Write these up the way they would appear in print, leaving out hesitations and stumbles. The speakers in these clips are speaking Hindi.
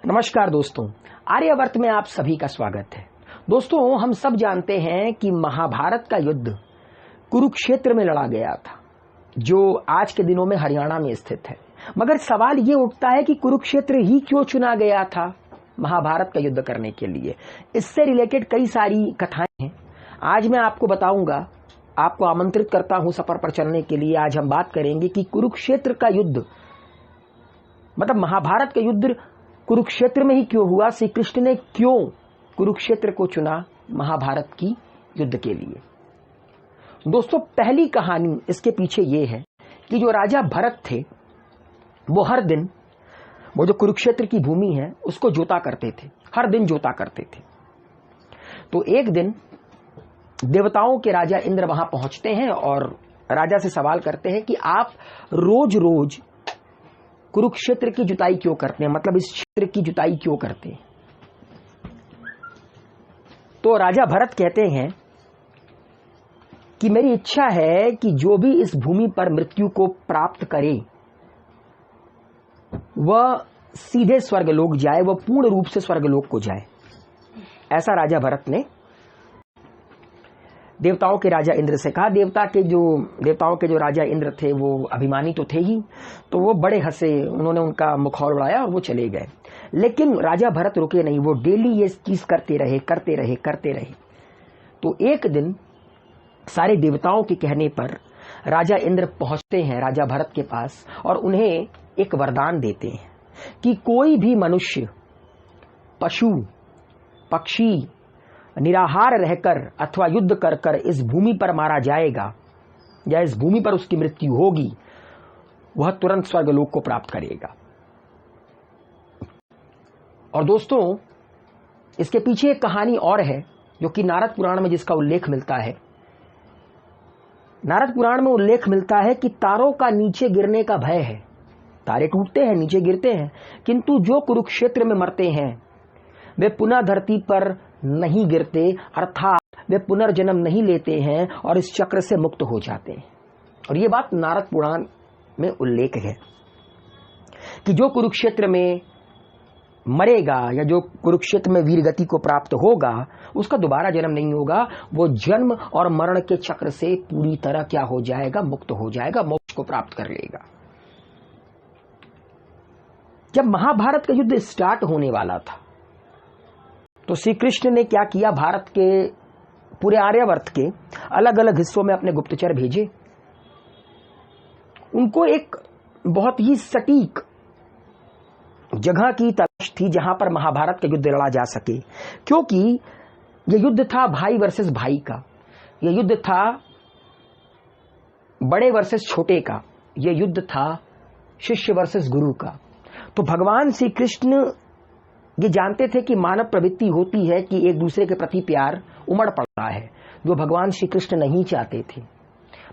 नमस्कार दोस्तों, आर्यावर्त में आप सभी का स्वागत है। दोस्तों, हम सब जानते हैं कि महाभारत का युद्ध कुरुक्षेत्र में लड़ा गया था, जो आज के दिनों में हरियाणा में स्थित है। मगर सवाल ये उठता है कि कुरुक्षेत्र ही क्यों चुना गया था महाभारत का युद्ध करने के लिए। इससे रिलेटेड कई सारी कथाएं हैं। आज मैं आपको बताऊंगा, आपको आमंत्रित करता हूं सफर पर चलने के लिए। आज हम बात करेंगे कि कुरुक्षेत्र का युद्ध, मतलब महाभारत का युद्ध कुरुक्षेत्र में ही क्यों हुआ, श्री कृष्ण ने क्यों कुरुक्षेत्र को चुना महाभारत की युद्ध के लिए। दोस्तों, पहली कहानी इसके पीछे यह है कि जो राजा भरत थे वो हर दिन वो जो कुरुक्षेत्र की भूमि है उसको जोता करते थे, हर दिन जोता करते थे। तो एक दिन देवताओं के राजा इंद्र वहां पहुंचते हैं और राजा से सवाल करते हैं कि आप रोज रोज कुरुक्षेत्र की जुताई क्यों करते हैं, मतलब इस क्षेत्र की जुताई क्यों करते हैं। तो राजा भरत कहते हैं कि मेरी इच्छा है कि जो भी इस भूमि पर मृत्यु को प्राप्त करे वह सीधे स्वर्गलोक जाए, वह पूर्ण रूप से स्वर्गलोक को जाए। ऐसा राजा भरत ने देवताओं के राजा इंद्र से कहा। देवताओं के जो राजा इंद्र थे वो अभिमानी तो थे ही, तो वो बड़े हंसे, उन्होंने उनका मुखौल उड़ाया और वो चले गए। लेकिन राजा भरत रुके नहीं, वो डेली ये चीज करते रहे। तो एक दिन सारे देवताओं के कहने पर राजा इंद्र पहुंचते हैं राजा भरत के पास और उन्हें एक वरदान देते हैं कि कोई भी मनुष्य, पशु, पक्षी निराहार रहकर अथवा युद्ध कर कर इस भूमि पर मारा जाएगा या इस भूमि पर उसकी मृत्यु होगी, वह तुरंत स्वर्गलोक को प्राप्त करेगा। और दोस्तों, इसके पीछे एक कहानी और है जो कि नारद पुराण में जिसका उल्लेख मिलता है। नारद पुराण में उल्लेख मिलता है कि तारों का नीचे गिरने का भय है। तारे टूटते हैं, नीचे गिरते हैं, किंतु जो कुरुक्षेत्र में मरते हैं वे पुनः धरती पर नहीं गिरते, अर्थात वे पुनर्जन्म नहीं लेते हैं और इस चक्र से मुक्त हो जाते हैं। और ये बात नारद पुराण में उल्लेख है कि जो कुरुक्षेत्र में मरेगा या जो कुरुक्षेत्र में वीर गति को प्राप्त होगा उसका दोबारा जन्म नहीं होगा, वो जन्म और मरण के चक्र से पूरी तरह क्या हो जाएगा, मुक्त हो जाएगा, मोक्ष को प्राप्त कर लेगा। जब महाभारत का युद्ध स्टार्ट होने वाला था तो श्री कृष्ण ने क्या किया, भारत के पूरे आर्यावर्त के अलग अलग हिस्सों में अपने गुप्तचर भेजे। उनको एक बहुत ही सटीक जगह की तलाश थी जहां पर महाभारत का युद्ध लड़ा जा सके, क्योंकि यह युद्ध था भाई वर्सेस भाई का, यह युद्ध था बड़े वर्सेस छोटे का, यह युद्ध था शिष्य वर्सेस गुरु का। तो भगवान श्री कृष्ण ये जानते थे कि मानव प्रवृत्ति होती है कि एक दूसरे के प्रति प्यार उमड़ पड़ता है, जो भगवान श्री कृष्ण नहीं चाहते थे।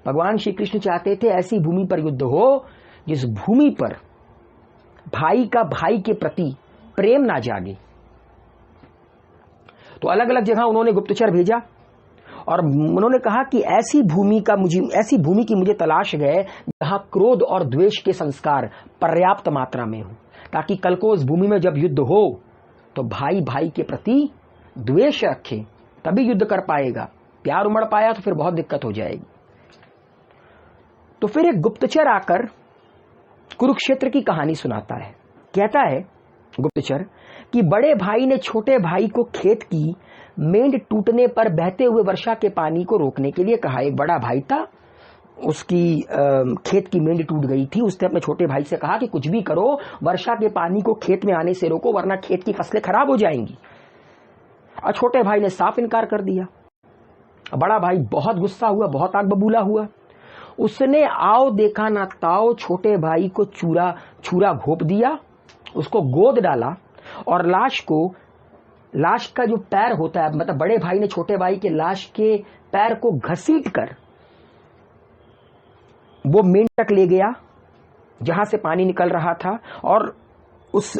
भगवान श्री कृष्ण चाहते थे ऐसी भूमि पर युद्ध हो जिस भूमि पर भाई का भाई के प्रति प्रेम ना जागे। तो अलग अलग जगह उन्होंने गुप्तचर भेजा और उन्होंने कहा कि ऐसी भूमि की मुझे तलाश है जहां क्रोध और द्वेष के संस्कार पर्याप्त मात्रा में हो, ताकि कल को उस भूमि में जब युद्ध हो तो भाई भाई के प्रति द्वेष रखे, तभी युद्ध कर पाएगा। प्यार उमड़ पाया तो फिर बहुत दिक्कत हो जाएगी। तो फिर एक गुप्तचर आकर कुरुक्षेत्र की कहानी सुनाता है। कहता है गुप्तचर कि बड़े भाई ने छोटे भाई को खेत की मेंढ टूटने पर बहते हुए वर्षा के पानी को रोकने के लिए कहा। एक बड़ा भाई था, उसकी खेत की मेंढ टूट गई थी। उसने अपने छोटे भाई से कहा कि कुछ भी करो, वर्षा के पानी को खेत में आने से रोको, वरना खेत की फसलें खराब हो जाएंगी। और छोटे भाई ने साफ इनकार कर दिया। बड़ा भाई बहुत गुस्सा हुआ, बहुत आग बबूला हुआ। उसने आओ देखा ना ताओ छोटे भाई को छुरा घोंप दिया, उसको गोद डाला और लाश का जो पैर होता है, मतलब बड़े भाई ने छोटे भाई के लाश के पैर को घसीट कर वो मेंढक ले गया जहां से पानी निकल रहा था और उस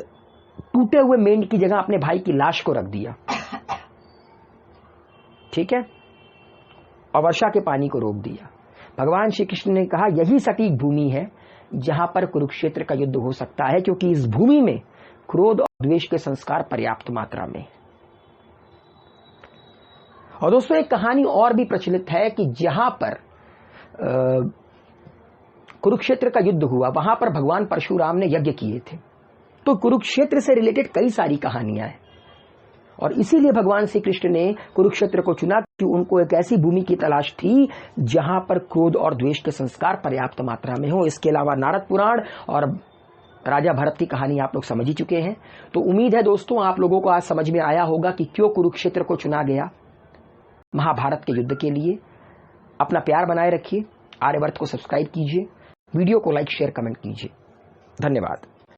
टूटे हुए मेंढ की जगह अपने भाई की लाश को रख दिया। ठीक है, और वर्षा के पानी को रोक दिया। भगवान श्री कृष्ण ने कहा यही सटीक भूमि है जहां पर कुरुक्षेत्र का युद्ध हो सकता है, क्योंकि इस भूमि में क्रोध और द्वेष के संस्कार पर्याप्त मात्रा में। और दोस्तों एक कहानी और भी प्रचलित है कि जहां पर कुरुक्षेत्र का युद्ध हुआ, वहां पर भगवान परशुराम ने यज्ञ किए थे। तो कुरुक्षेत्र से रिलेटेड कई सारी कहानियां हैं और इसीलिए भगवान श्री कृष्ण ने कुरुक्षेत्र को चुना कि उनको एक ऐसी भूमि की तलाश थी जहां पर क्रोध और द्वेष के संस्कार पर्याप्त मात्रा में हो। इसके अलावा नारद पुराण और राजा भरत की कहानी आप लोग समझ ही चुके हैं। तो उम्मीद है दोस्तों आप लोगों को आज समझ में आया होगा कि क्यों कुरुक्षेत्र को चुना गया महाभारत के युद्ध के लिए। अपना प्यार बनाए रखिए, आर्यवर्त को सब्सक्राइब कीजिए, वीडियो को लाइक शेयर कमेंट कीजिए। धन्यवाद।